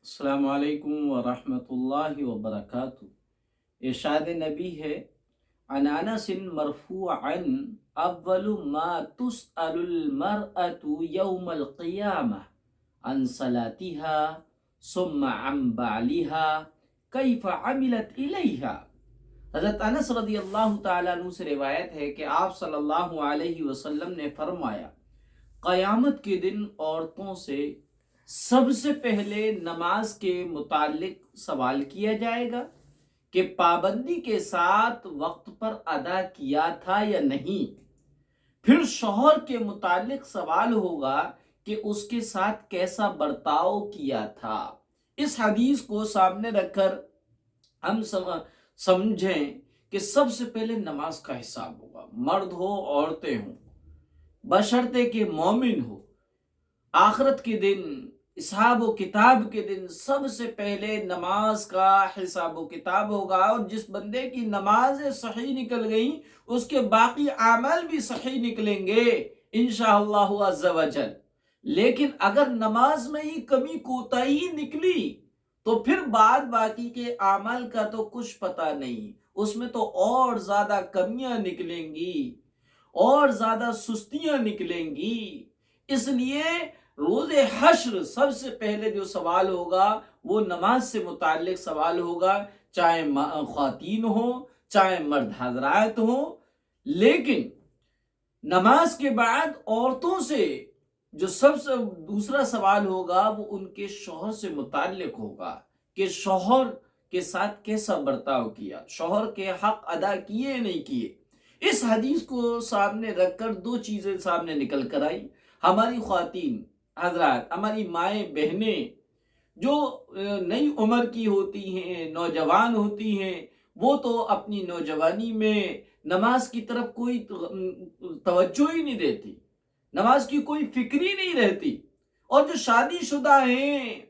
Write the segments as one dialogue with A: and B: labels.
A: अस्सलाम वालेकुम वरहमतुल्लाहि वबरकातुहू। इरशाद नबी है, अन अनसिन मरफूअन अव्वलु मा तुसअलुल मरअतु यौमल क़ियामह अन सलातिहा सुम्मा अन बालिहा कैफ अमिलत इलैहा। हज़रत अनस रज़ी अल्लाह तआला अन्हु से रिवायत है कि आप सल्लल्लाहु अलैहि वसल्लम ने फरमाया, क़यामत के दिन औरतों से सबसे पहले नमाज के मुतालिक सवाल किया जाएगा कि पाबंदी के साथ वक्त पर अदा किया था या नहीं। फिर शौहर के मुतालिक सवाल होगा कि उसके साथ कैसा बर्ताव किया था। इस हदीस को सामने रखकर हम समझें कि सबसे पहले नमाज का हिसाब होगा। मर्द हो औरतें हों, बशर्ते कि मोमिन हो। आखिरत के दिन, हिसाब व किताब के दिन सबसे पहले नमाज का हिसाब व किताब होगा, और जिस बंदे की नमाज सही निकल गई उसके बाकी आमल भी सही निकलेंगे इंशाअल्लाहु अज़्ज़ा वजल। लेकिन अगर नमाज में ही कमी कोताही निकली तो फिर बाद बाकी के आमल का तो कुछ पता नहीं, उसमें तो और ज्यादा कमियां निकलेंगी और ज्यादा सुस्तियां निकलेंगी। इसलिए रोज़े हश्र सबसे पहले जो सवाल होगा वो नमाज से मुताल्लिक सवाल होगा, चाहे ख्वातीन हो चाहे मर्द हजरात हो। लेकिन नमाज के बाद औरतों से जो सबसे दूसरा सवाल होगा वो उनके शौहर से मुताल्लिक होगा कि शौहर के साथ कैसा बर्ताव किया, शौहर के हक अदा किए नहीं किए। इस हदीस को सामने रखकर दो चीजें सामने निकल कर आई। हमारी ख्वातीन हजरात, हमारी माएँ बहनें जो नई उम्र की होती हैं, नौजवान होती हैं, वो तो अपनी नौजवानी में नमाज की तरफ कोई तवज्जो ही नहीं देती, नमाज की कोई फिक्र ही नहीं रहती। और जो शादीशुदा हैं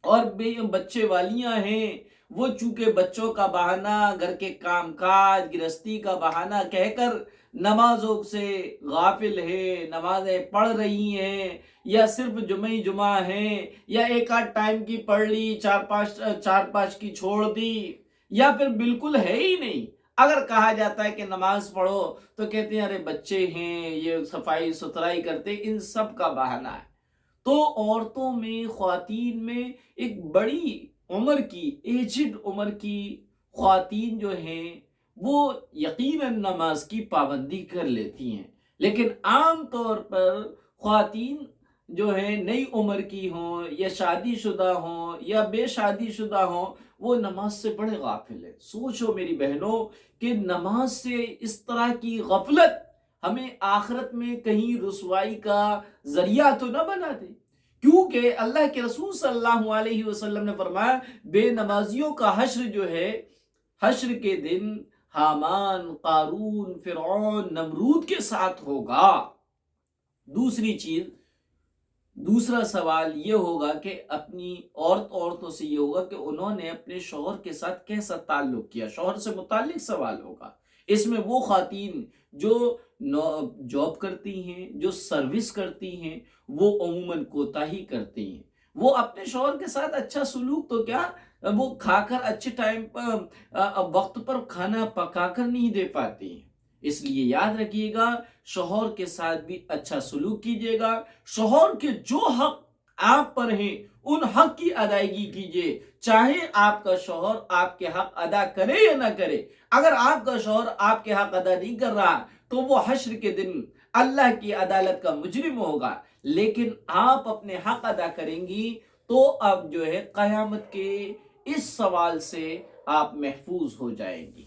A: और बच्चे वालियां हैं, वो चूंकि बच्चों का बहाना, घर के कामकाज, गृहस्थी का बहाना कहकर नमाजों से गाफिल है, नमाजें पढ़ रही हैं, या सिर्फ जुमे जुमा है, या एक आध टाइम की पढ़ ली, चार पांच की छोड़ दी, या फिर बिल्कुल है ही नहीं। अगर कहा जाता है कि नमाज पढ़ो तो कहते हैं अरे बच्चे हैं, ये सफाई सुथराई करते, इन सब का बहाना है। तो औरतों में, ख्वातीन में एक बड़ी उम्र की, एजिड उम्र की ख्वातीन जो हैं वो यकीनन नमाज की पाबंदी कर लेती हैं। लेकिन आम तौर पर ख्वातीन जो है नई उम्र की हों या शादीशुदा हों या बेशादीशुदा हों, वो नमाज से बड़े गाफिल है। सोचो मेरी बहनों कि नमाज से इस तरह की गफलत हमें आखिरत में कहीं रुसवाई का जरिया तो न बना दे। क्योंकि अल्लाह के रसूल सल्लल्लाहु अलैहि वसल्लम ने फरमाया, बेनमाजियों का हश्र जो है, हश्र के दिन हामान, कारून, फिरौन, नमरूद के साथ होगा। दूसरी चीज, दूसरा सवाल ये होगा कि अपनी औरतों से ये होगा कि उन्होंने अपने शौहर के साथ कैसा ताल्लुक किया, शौहर से मुतालिक सवाल होगा। इसमें वो खातीन जो जॉब करती हैं, जो सर्विस करती हैं, वो अमूमन कोताही करती हैं। वो अपने शौहर के साथ अच्छा सलूक तो क्या, वो खाकर अच्छे टाइम पर वक्त पर खाना पकाकर नहीं दे पाती हैं। इसलिए याद रखिएगा, शौहर के साथ भी अच्छा सलूक कीजिएगा। शौहर के जो हक आप पर हैं उन हक की अदायगी कीजिए, चाहे आपका शौहर आपके हक अदा करे या ना करे। अगर आपका शौहर आपके हक अदा नहीं कर रहा तो वो हश्र के दिन अल्लाह की अदालत का मुजरिम होगा। लेकिन आप अपने हक अदा करेंगी तो अब जो है क़यामत के इस सवाल से आप महफूज हो जाएंगी।